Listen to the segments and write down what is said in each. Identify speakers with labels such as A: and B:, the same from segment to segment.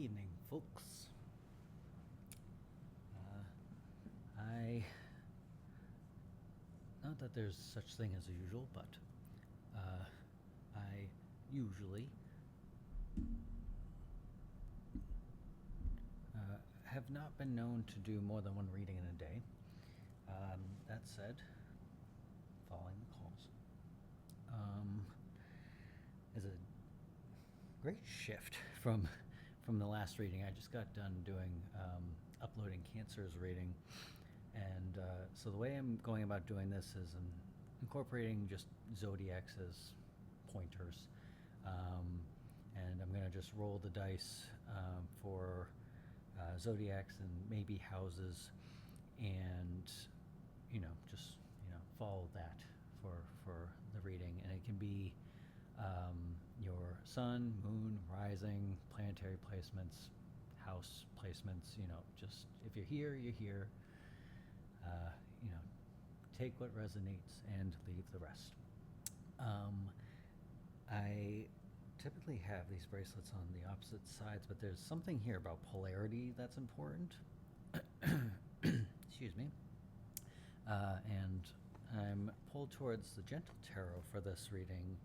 A: Evening, folks. Not that there's such thing as a usual, but I usually have not been known to do more than one reading in a day. That said, following the calls is a great shift from the last reading. I just got done doing uploading Cancer's reading, and so the way I'm going about doing this is I'm incorporating just zodiacs as pointers, and I'm going to just roll the dice for zodiacs and maybe houses, and just follow that for the reading. And it can be your sun, moon, rising, planetary placements, house placements. Just if you're here, you're here. Take what resonates and leave the rest. I typically have these bracelets on the opposite sides, but there's something here about polarity that's important. Excuse me. And I'm pulled towards the Gentle Tarot for this reading.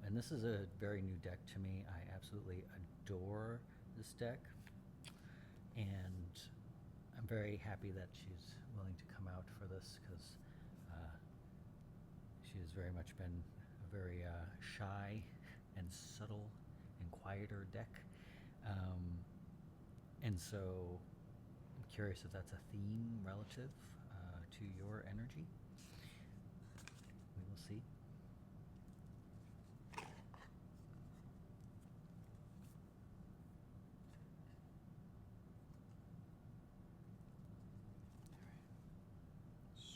A: And this is a very new deck to me. I absolutely adore this deck. And I'm very happy that she's willing to come out for this, because she has very much been a very shy and subtle and quieter deck. And so I'm curious if that's a theme relative to your energy. We will see.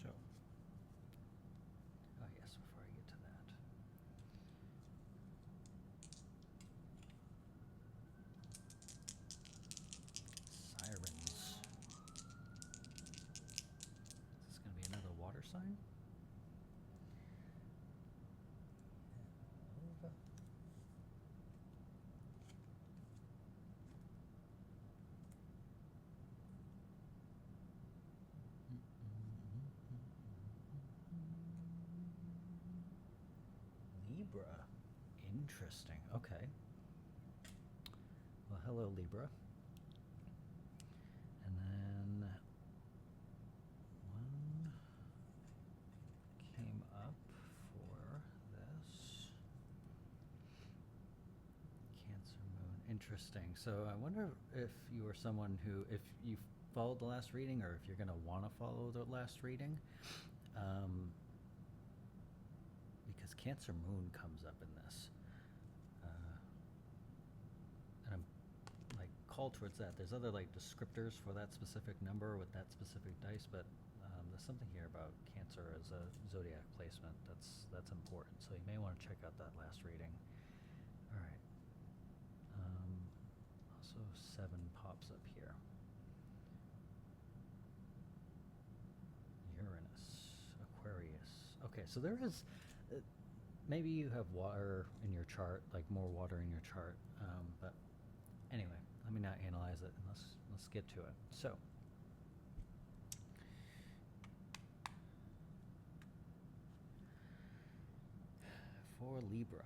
A: So, oh yes, before I get to that, sirens. Is this going to be another water sign? Libra. Interesting. Okay. Well, hello, Libra. And then one came up for this. Cancer moon. Interesting. So I wonder if you are someone who, if you followed the last reading, or if you're going to want to follow the last reading, because Cancer moon comes up in this. And I'm like called towards that. There's other like descriptors for that specific number with that specific dice, but there's something here about Cancer as a zodiac placement that's important. So you may want to check out that last reading. All right. Also 7 pops up here. Uranus, Aquarius. Okay, so there is, maybe you have water in your chart, like more water in your chart, but anyway, let me not analyze it, and let's get to it. So, for Libra,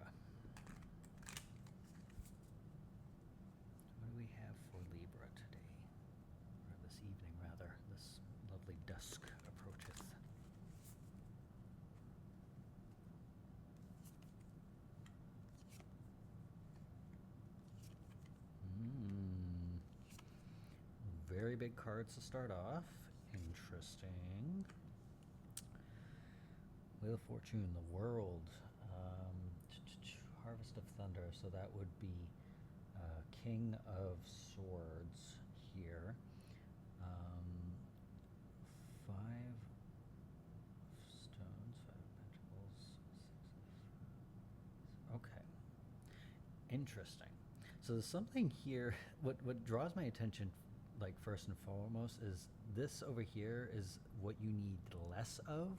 A: what do we have for Libra today? Or this evening, rather. This lovely dusk approacheth. Very big cards to start off. Interesting. Wheel of Fortune, the World, Harvest of Thunder. So that would be King of Swords here. 5 stones, 5 pentacles, 6 of... Okay. Interesting. So there's something here. What draws my attention, like first and foremost, is this over here is what you need less of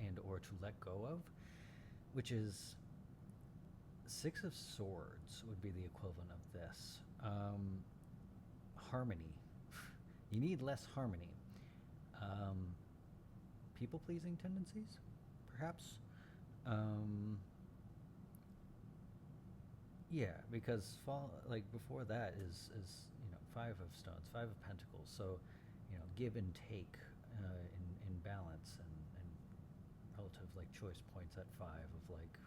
A: and or to let go of, which is 6 of Swords would be the equivalent of this. harmony. You need less harmony. Um, People-pleasing tendencies, perhaps. Um, yeah, because like before that is Five of Stones, Five of Pentacles. So give and take in balance, and relative like choice points at five of like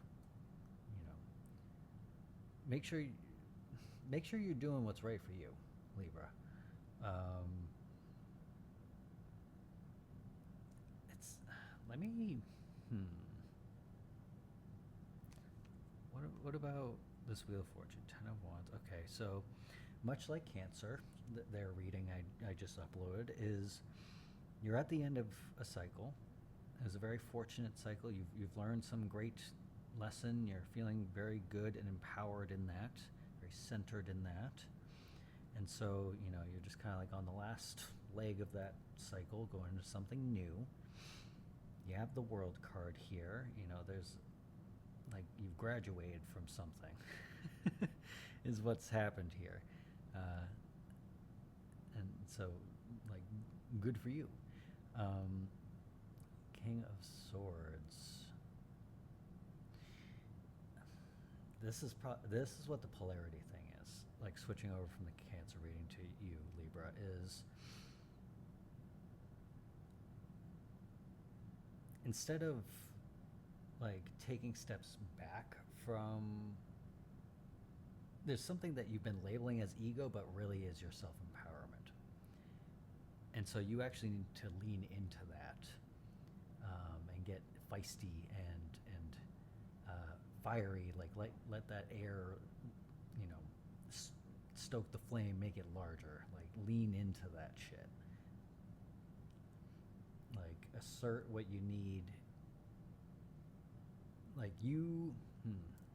A: you know make sure make sure you're doing what's right for you, Libra. Um, it's let me hmm. What about this Wheel of Fortune? Ten of Wands. Okay, so much like Cancer, their reading I just uploaded is you're at the end of a cycle. It was a very fortunate cycle. You've learned some great lesson. You're feeling very good and empowered in that, very centered in that. And so, you're just kind of like on the last leg of that cycle, going into something new. You have the World card here. There's like you've graduated from something, is what's happened here. And so, like, good for you. King of Swords. This is what the polarity thing is. Like switching over from the Cancer reading to you, Libra, is instead of like taking steps back from, there's something that you've been labeling as ego, but really is your self-empowerment. And so you actually need to lean into that, and get feisty and fiery. Like let that air, stoke the flame, make it larger. Like lean into that shit. Like assert what you need. Like you.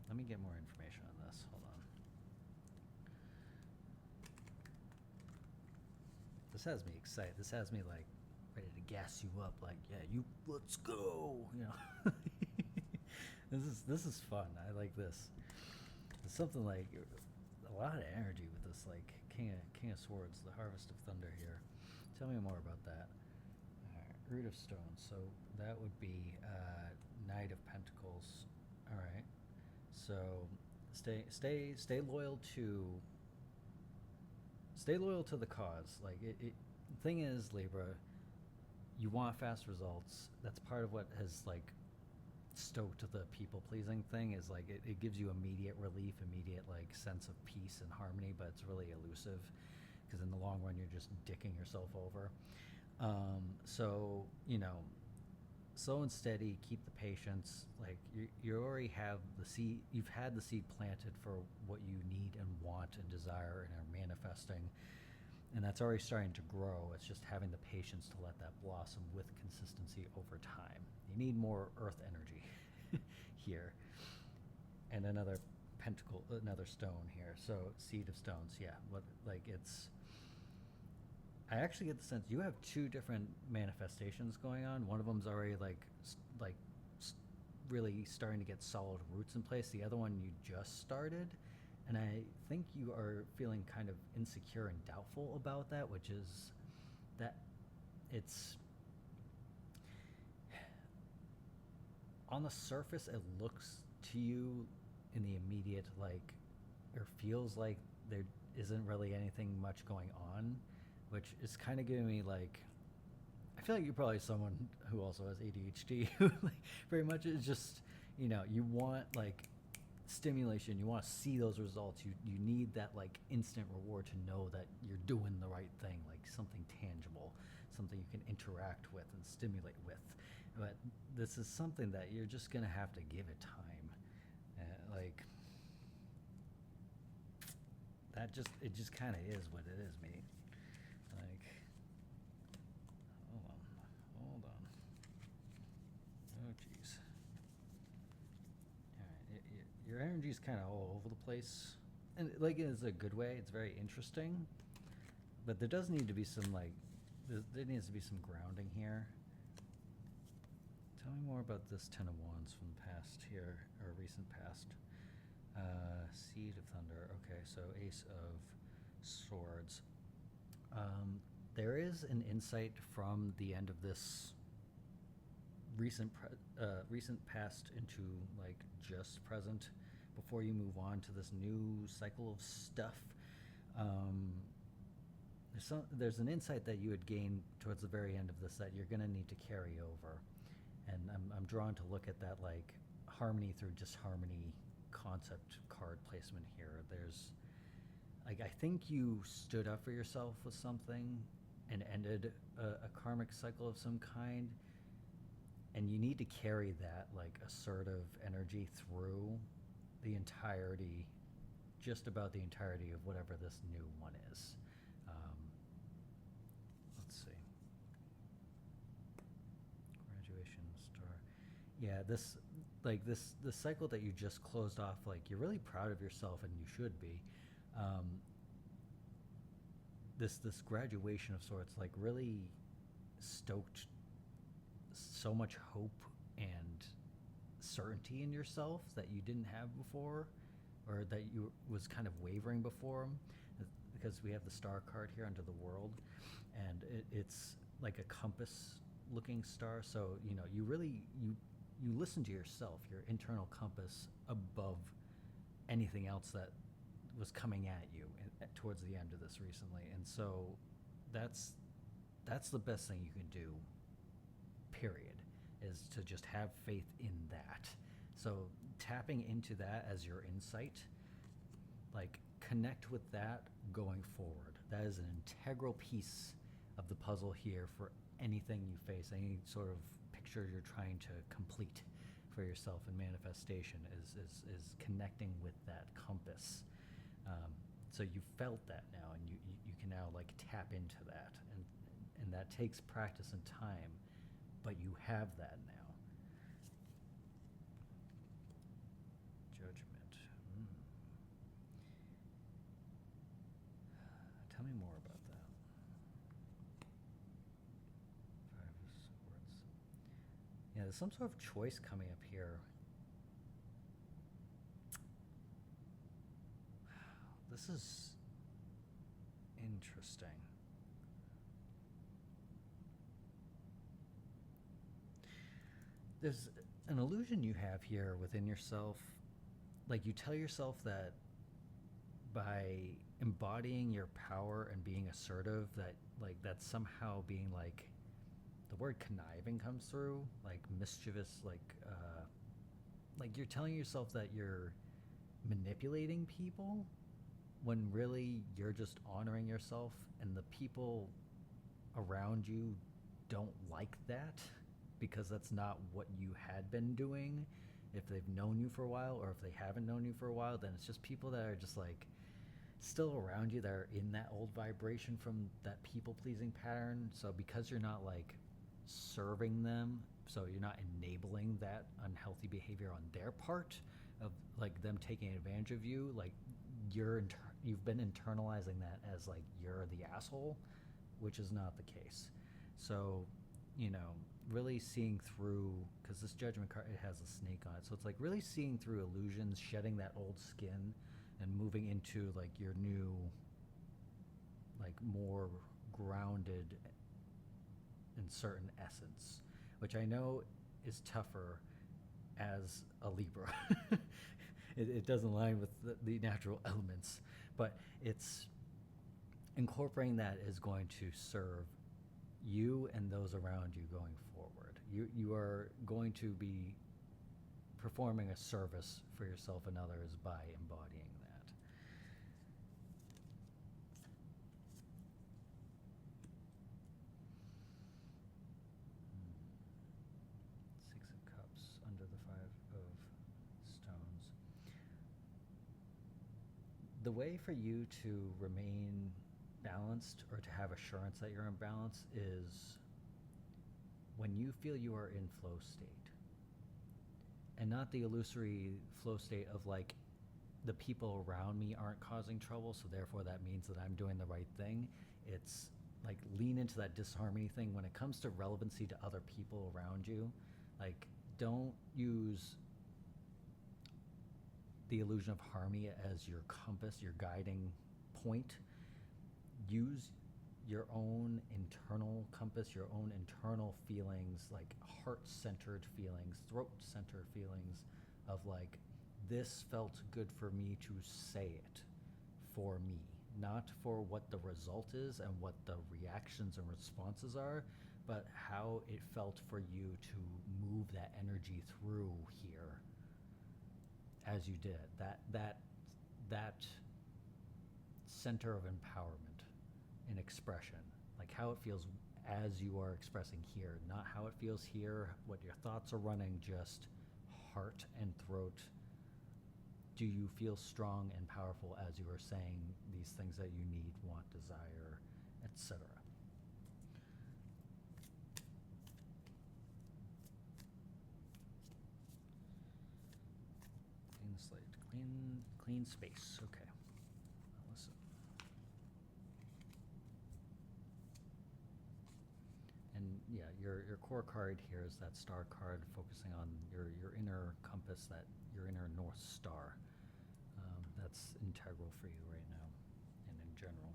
A: Let me get more information on this. Hold on. This has me excited. This has me like ready to gas you up. Like, yeah, let's go. This is fun. I like this. There's something like a lot of energy with this, like King of Swords, the Harvest of Thunder here. Tell me more about that. All right, Root of Stones. So that would be Knight of Pentacles. All right. So stay loyal to the cause. Like the thing is, Libra, you want fast results. That's part of what has like stoked the people pleasing thing, is like it gives you immediate relief, immediate like sense of peace and harmony, but it's really elusive because in the long run you're just dicking yourself over. So slow and steady, keep the patience. Like you already have the seed, you've had the seed planted for what you need and want and desire and are manifesting, and that's already starting to grow. It's just having the patience to let that blossom with consistency over time. You need more earth energy here. And another pentacle, another stone here. So Seed of Stones, yeah. I actually get the sense you have two different manifestations going on. One of them's already really starting to get solid roots in place. The other one you just started. And I think you are feeling kind of insecure and doubtful about that, which is that it's on the surface, it looks to you in the immediate, like, or feels like there isn't really anything much going on, which is kind of giving me like, I feel like you're probably someone who also has ADHD, who like very much is just, you want like stimulation, you want to see those results, you need that like instant reward to know that you're doing the right thing, like something tangible, something you can interact with and stimulate with. But this is something that you're just gonna have to give it time. Like that it just kind of is what it is, mate. Like, hold on. Oh jeez. Your energy's kind of all over the place, and like it's a good way. It's very interesting, but there does need to be some like there needs to be some grounding here. Tell me more about this Ten of Wands from the past here, or recent past. Seed of Thunder. Okay, so Ace of Swords. There is an insight from the end of this recent past into like just present before you move on to this new cycle of stuff. Um, there's an insight that you would gain towards the very end of this that you're going to need to carry over, and I'm drawn to look at that like harmony through disharmony concept card placement here. There's like I think you stood up for yourself with something and ended a karmic cycle of some kind, and you need to carry that like assertive energy through the entirety, just about the entirety of whatever this new one is. Let's see. Graduation star. Yeah, this cycle that you just closed off, like you're really proud of yourself, and you should be. Um, this graduation of sorts, like really stoked so much hope and certainty in yourself that you didn't have before, or that you was kind of wavering before, because we have the star card here under the world, and it's like a compass looking star. So you really you listen to yourself, your internal compass, above anything else that was coming at you towards the end of this recently. And so that's the best thing you can do, period, is to just have faith in that. So tapping into that as your insight, like connect with that going forward. That is an integral piece of the puzzle here for anything you face, any sort of picture you're trying to complete for yourself in manifestation, is connecting with that compass. So you felt that now, and you can now like tap into that, and that takes practice and time, but you have that now. Judgment. Tell me more about that. Five of Swords. Yeah, there's some sort of choice coming up here. This is interesting. There's an illusion you have here within yourself. Like you tell yourself that by embodying your power and being assertive, that like that's somehow being like, the word conniving comes through, like mischievous, like you're telling yourself that you're manipulating people, when really you're just honoring yourself, and the people around you don't like that, because that's not what you had been doing. If they've known you for a while, or if they haven't known you for a while, then it's just people that are just like still around you, that are in that old vibration from that people-pleasing pattern. So because you're not like serving them, so you're not enabling that unhealthy behavior on their part of like them taking advantage of you, like you've been internalizing that as like you're the asshole, which is not the case. So really seeing through, because this judgment card, it has a snake on it, so it's like really seeing through illusions, shedding that old skin, and moving into like your new, like more grounded and certain essence, which I know is tougher as a Libra. It doesn't align with the natural elements, but it's incorporating that is going to serve you and those around you going forward. You are going to be performing a service for yourself and others by embodying that. Six of Cups under the Five of Stones. The way for you to remain balanced, or to have assurance that you're in balance, is when you feel you are in flow state, and not the illusory flow state of like the people around me aren't causing trouble, so therefore that means that I'm doing the right thing. It's like lean into that disharmony thing when it comes to relevancy to other people around you. Like don't use the illusion of harmony as your compass, your guiding point. Use your own internal compass, your own internal feelings, like heart-centered feelings, throat-centered feelings of like, this felt good for me to say it for me, not for what the result is and what the reactions and responses are, but how it felt for you to move that energy through here as you did it. That center of empowerment in expression, like how it feels as you are expressing here, not how it feels here, what your thoughts are running, just heart and throat. Do you feel strong and powerful as you are saying these things that you need, want, desire, etc.? Clean the slate. Clean space. Okay. Now listen. And yeah, your core card here is that star card, focusing on your inner compass, that your inner North Star. That's integral for you right now, and in general.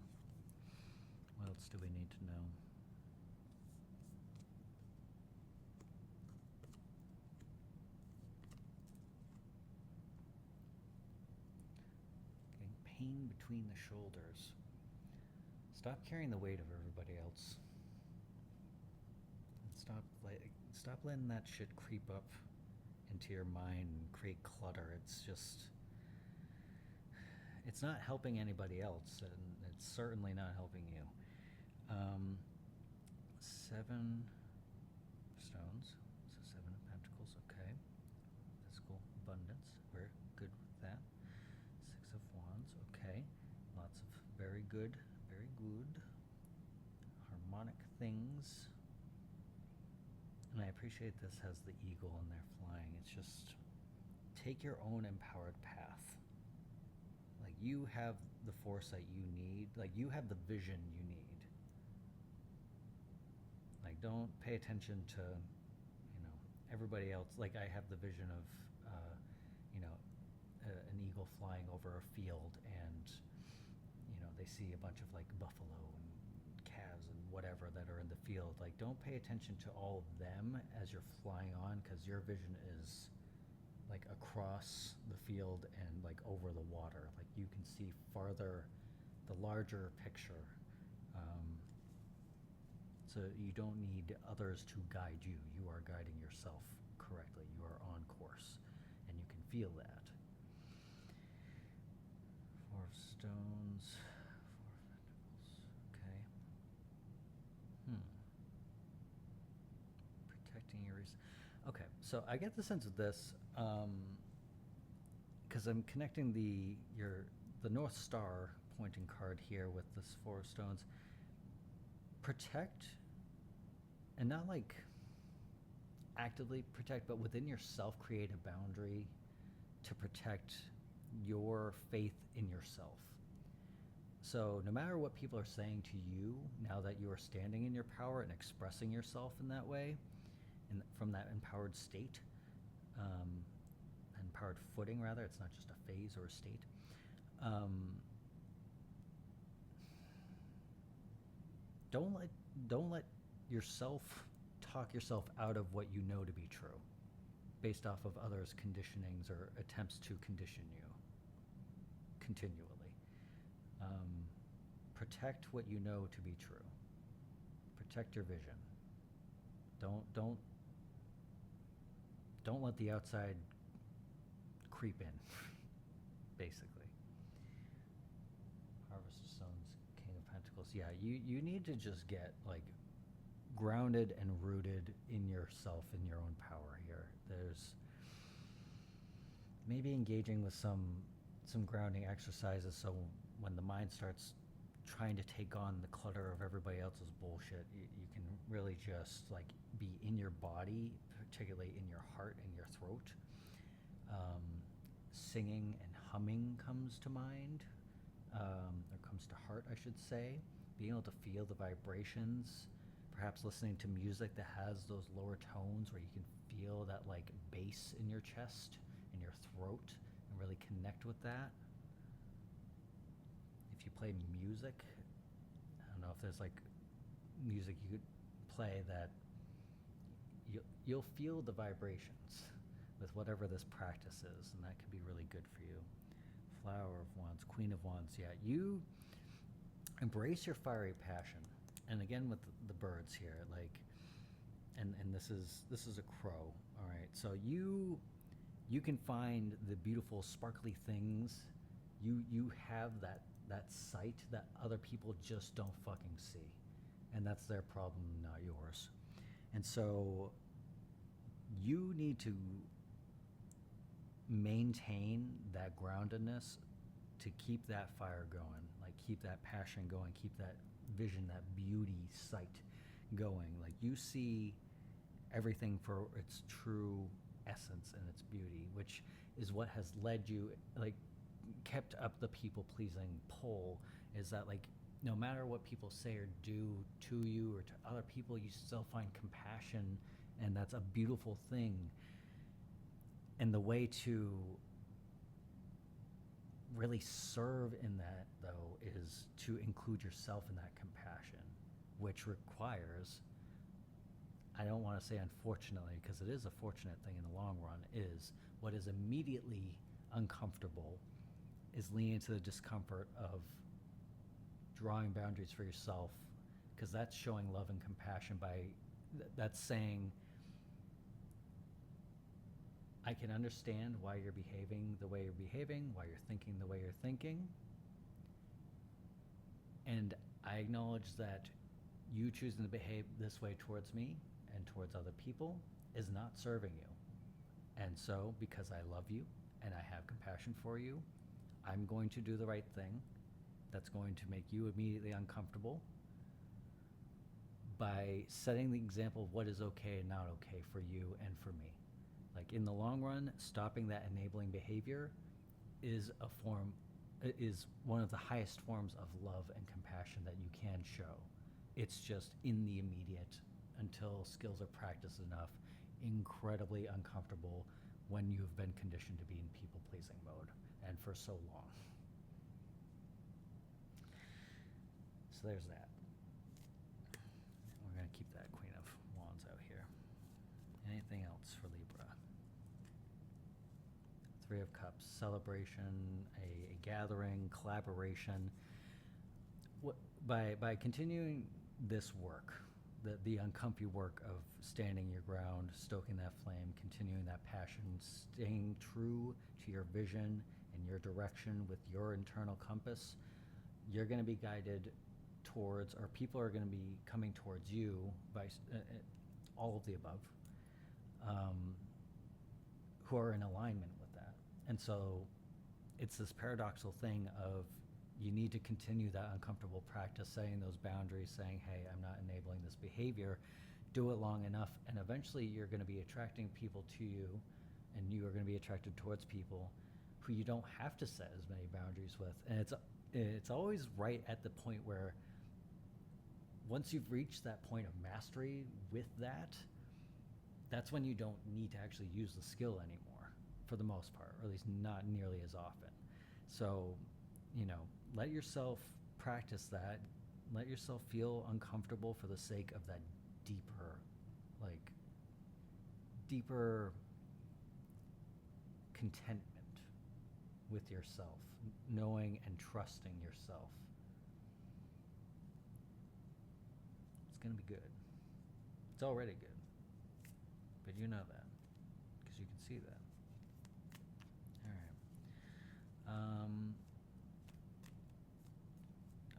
A: What else do we need to know? Getting pain between the shoulders. Stop carrying the weight of everybody else. Stop letting that shit creep up into your mind and create clutter. It's not helping anybody else, and it's certainly not helping you. 7 stones, so 7 of Pentacles, okay. Physical abundance, we're good with that. 6 of Wands, okay. Lots of very good harmonic things. And I appreciate this has the eagle and they're flying. It's just, take your own empowered path. Like, you have the foresight you need. Like, you have the vision you need. Like, don't pay attention to, everybody else. Like, I have the vision of, an eagle flying over a field, and, they see a bunch of, like, buffalo and calves and whatever that are in the field. Like, don't pay attention to all of them as you're flying on, because your vision is like across the field and like over the water. Like, you can see farther, the larger picture. So you don't need others to guide you. You are guiding yourself correctly. You are on course, and you can feel that. 4 of Stones, 4 of Pentacles, okay. Protecting your reason. Okay, so I get the sense of this, because I'm connecting the North Star pointing card here with this 4 of Stones. Protect, and not like actively protect, but within yourself create a boundary to protect your faith in yourself. So no matter what people are saying to you, now that you are standing in your power and expressing yourself in that way, from that empowered state, empowered footing rather, it's not just a phase or a state, don't let yourself talk yourself out of what you know to be true based off of others' conditionings or attempts to condition you continually. Protect what you know to be true. Protect your vision. Don't let the outside creep in, basically. Harvest of Stones, King of Pentacles. Yeah, you need to just get like grounded and rooted in yourself, in your own power here. There's maybe engaging with some grounding exercises, so when the mind starts trying to take on the clutter of everybody else's bullshit, you can really just like be in your body, particularly in your heart and your throat. Singing and humming comes to mind, or comes to heart, I should say. Being able to feel the vibrations, perhaps listening to music that has those lower tones where you can feel that like bass in your chest, in your throat, and really connect with that. If you play music, I don't know if there's like music you could play that you'll feel the vibrations with whatever this practice is, and that could be really good for you. Flower of Wands, Queen of Wands. Yeah, you embrace your fiery passion. And again with the birds here, like, and this is a crow. All right, so you can find the beautiful sparkly things. You have that sight that other people just don't fucking see, and that's their problem, not yours. And so you need to maintain that groundedness to keep that fire going, like keep that passion going, keep that vision, that beauty sight going. Like you see everything for its true essence and its beauty, which is what has led you, like kept up the people pleasing pull, is that like no matter what people say or do to you or to other people, you still find compassion, and that's a beautiful thing. And the way to really serve in that, though, is to include yourself in that compassion, which requires, I don't want to say unfortunately, because it is a fortunate thing in the long run, is what is immediately uncomfortable is leaning into the discomfort of drawing boundaries for yourself, because that's showing love and compassion by, that's saying, I can understand why you're behaving the way you're behaving, why you're thinking the way you're thinking, and I acknowledge that you choosing to behave this way towards me and towards other people is not serving you. And so, because I love you and I have compassion for you, I'm going to do the right thing that's going to make you immediately uncomfortable by setting the example of what is okay and not okay for you and for me. Like in the long run, stopping that enabling behavior is one of the highest forms of love and compassion that you can show. It's just in the immediate, until skills are practiced enough, incredibly uncomfortable when you've been conditioned to be in people-pleasing mode, and for so long. So there's that. We're going to keep that Queen of Wands out here. Anything else for Libra? Three of Cups, celebration, a gathering, collaboration. By continuing this work, the uncomfy work of standing your ground, stoking that flame, continuing that passion, staying true to your vision and your direction with your internal compass, you're going to be guided towards, or people are going to be coming towards you by all of the above, who are in alignment with that. And so it's this paradoxical thing of, you need to continue that uncomfortable practice, setting those boundaries, saying, hey, I'm not enabling this behavior. Do it long enough, and eventually you're going to be attracting people to you, and you are going to be attracted towards people who you don't have to set as many boundaries with. And it's always right at the point where, once you've reached that point of mastery with that, that's when you don't need to actually use the skill anymore, for the most part, or at least not nearly as often. So, let yourself practice that. Let yourself feel uncomfortable for the sake of that deeper contentment with yourself, knowing and trusting yourself. It's going to be good. It's already good. But you know that, because you can see that. All right.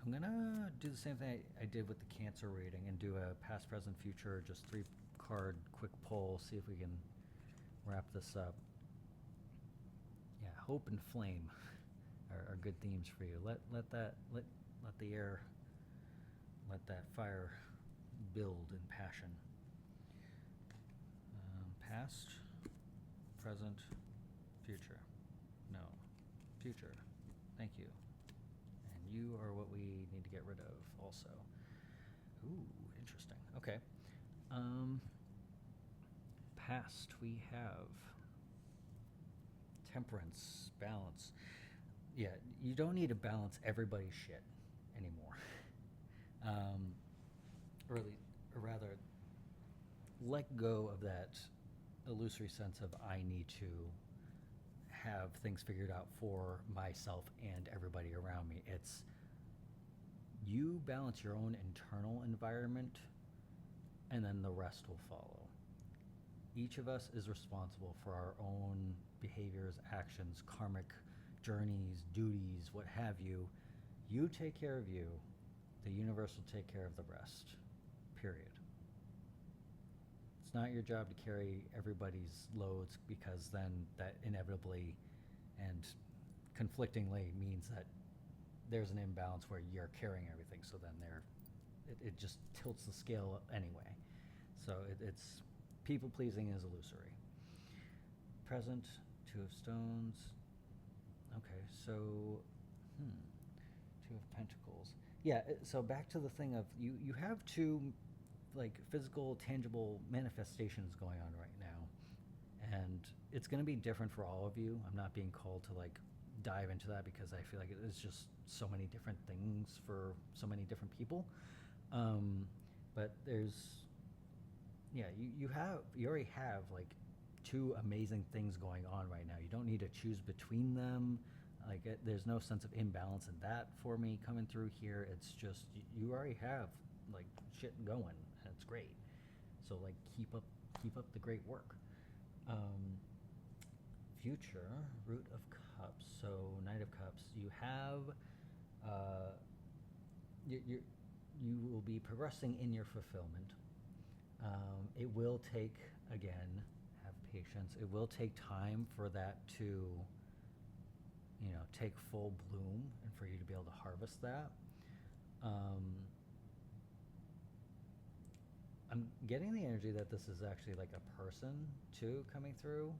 A: I'm gonna do the same thing I did with the Cancer reading and do a past, present, future, just 3-card quick poll, see if we can wrap this up. Yeah, hope and flame are good themes for you. Let the air, let that fire build in passion. Past, present, future. No, future. Thank you. You are what we need to get rid of also. Ooh, interesting. Okay. Past, we have temperance, balance. Yeah, you don't need to balance everybody's shit anymore. um, or rather, let go of that illusory sense of I need to have things figured out for myself and everybody around me. It's you balance your own internal environment, and then the rest will follow. Each of us is responsible for our own behaviors, actions, karmic journeys, duties, what have you. You take care of you, the universe will take care of the rest. Period. It's not your job to carry everybody's loads, because then that inevitably and conflictingly means that there's an imbalance where you're carrying everything, so then it just tilts the scale anyway. So it's people pleasing is illusory. Present, Two of Stones. Okay, so Two of Pentacles. Yeah, so back to the thing of you have two like physical, tangible manifestations going on right now, and it's going to be different for all of you. I'm not being called to like dive into that because I feel like it's just so many different things for so many different people. But there's, yeah, you already have like two amazing things going on right now. You don't need to choose between them. Like there's no sense of imbalance in that for me coming through here. It's just you already have like shit going, and it's great. So like keep up the great work. Future, Root of Cups. So Knight of Cups. You have you will be progressing in your fulfillment. It will take, again, have patience. It will take time for that to, take full bloom and for you to be able to harvest that. I'm getting the energy that this is actually like a person too coming through.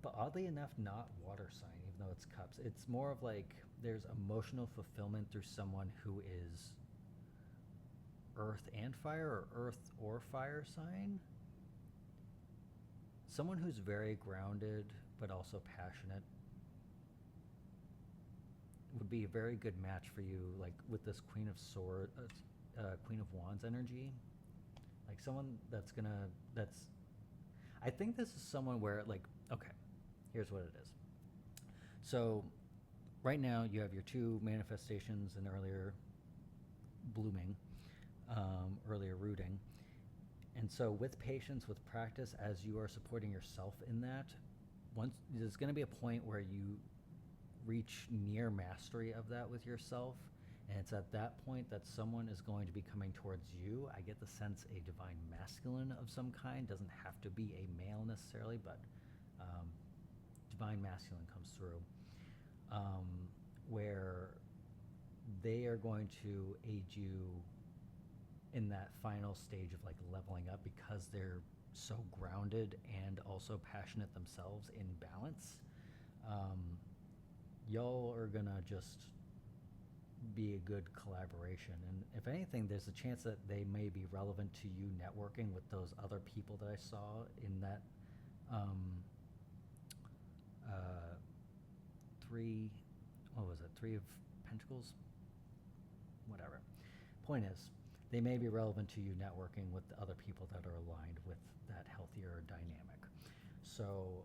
A: But oddly enough, not water sign, even though it's cups. It's more of like there's emotional fulfillment through someone who is earth and fire, or earth or fire sign. Someone who's very grounded but also passionate would be a very good match for you, like with this Queen of Wands energy. Like someone I think this is someone where like, okay, here's what it is. So right now you have your two manifestations in earlier blooming, earlier rooting. And so with patience, with practice, as you are supporting yourself in that, there's going to be a point where you reach near mastery of that with yourself. And it's at that point that someone is going to be coming towards you. I get the sense a divine masculine of some kind. Doesn't have to be a male necessarily, but divine masculine comes through, where they are going to aid you in that final stage of like leveling up, because they're so grounded and also passionate themselves in balance. Y'all are gonna just be a good collaboration, and if anything, there's a chance that they may be relevant to you networking with those other people that I saw in that Three of Pentacles? Whatever. Point is, they may be relevant to you networking with the other people that are aligned with that healthier dynamic. So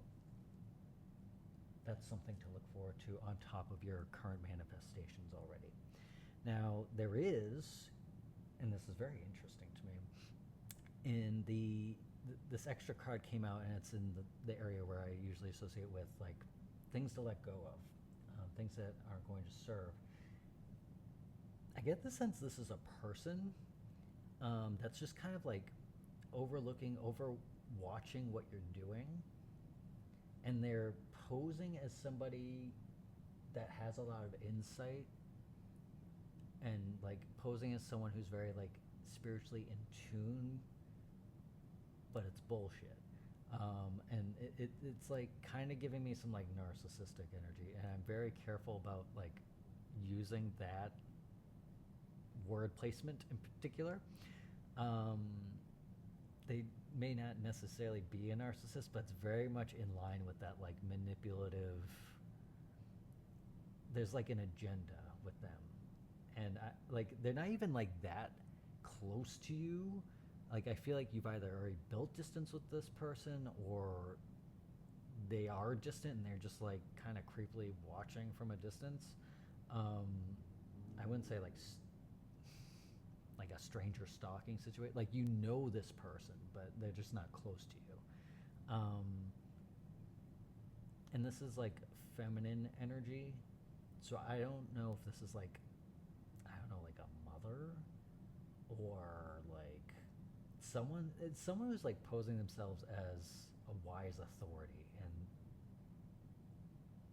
A: that's something to look forward to on top of your current manifestations already. Now, there is, and this is very interesting to me, in this extra card came out, and it's in the area where I usually associate with like things to let go of, things that aren't going to serve. I get the sense this is a person that's just kind of like overwatching what you're doing, and they're posing as somebody that has a lot of insight, and like posing as someone who's very like spiritually in tune, but it's bullshit. And it's like kind of giving me some like narcissistic energy, and I'm very careful about like using that word placement in particular. They may not necessarily be a narcissist, but it's very much in line with that like manipulative, there's like an agenda with them. and like they're not even like that close to you. Like I feel like you've either already built distance with this person, or they are distant and they're just like kind of creepily watching from a distance. Um, I wouldn't say like a stranger stalking situation. Like you know this person, but they're just not close to you. Um, and this is like feminine energy, so I don't know if this is like, I don't know, like a mother or like someone. It's someone who's like posing themselves as a wise authority, and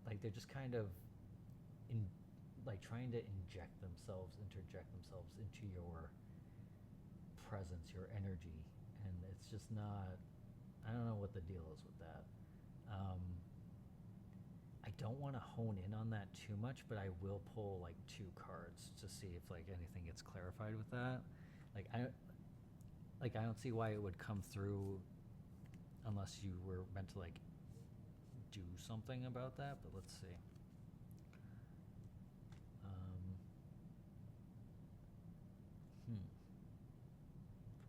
A: like they're just kind of in like trying to interject themselves into your presence, your energy, and it's just not. I don't know what the deal is with that. Um, I don't want to hone in on that too much, but I will pull like two cards to see if like anything gets clarified with that. Like I don't see why it would come through unless you were meant to like do something about that. But let's see. Um, hmm.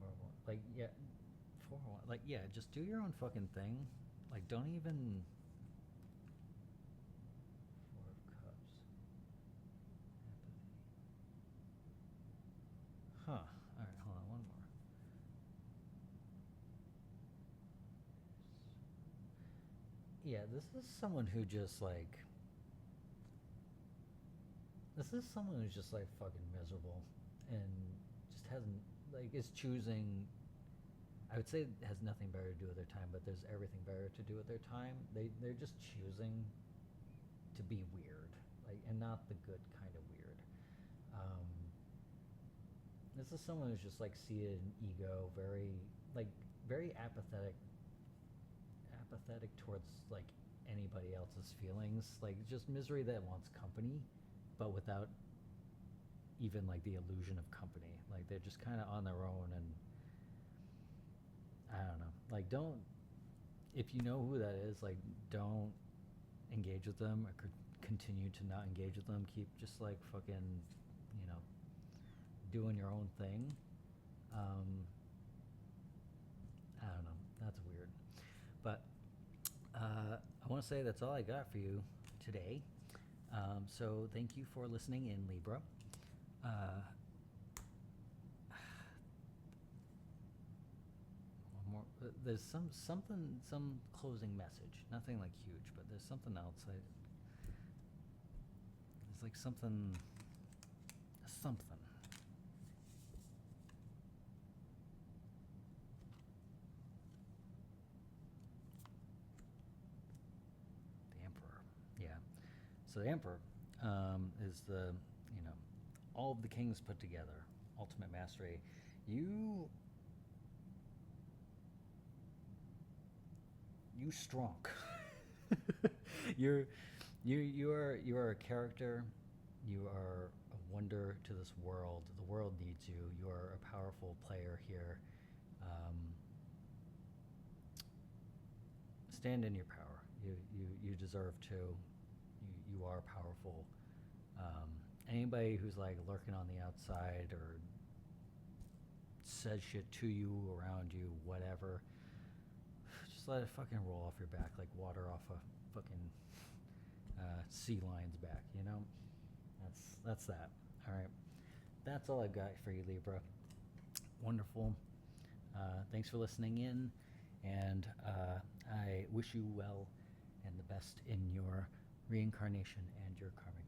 A: 4-1. Like yeah, 4-1. Like yeah, just do your own fucking thing. Like don't even. Four of Cups. Empathy. Huh. All right, hold on, one more. Yeah, this is someone who just like. This is someone who's just like fucking miserable, and just hasn't like is choosing. I would say it has nothing better to do with their time, but there's everything better to do with their time. They're just choosing to be weird, like, and not the good kind of weird. Um, this is someone who's just like seated in ego, like very apathetic towards like anybody else's feelings, like just misery that wants company, but without even like the illusion of company. Like they're just kind of on their own, and I don't know. Like don't, if you know who that is, like don't engage with them, or continue to not engage with them. Keep just like fucking, you know, doing your own thing. Um, I don't know. That's weird. But I want to say that's all I got for you today. So thank you for listening in, Libra. Uh, one more. There's some closing message. Nothing like huge, but there's something else. There's like something. The Emperor. Yeah. So the Emperor is the, you know, all of the kings put together, ultimate mastery. You strong. you're you are a character. You are a wonder to this world. The world needs you. You are a powerful player here. Um, stand in your power. You deserve to. You are powerful. Um, Anybody who's like lurking on the outside or says shit to you, around you, whatever, just let it fucking roll off your back like water off a fucking sea lion's back. You know, that's that. All right, that's all I've got for you, Libra. Wonderful. Thanks for listening in, and I wish you well and the best in your reincarnation and your karmic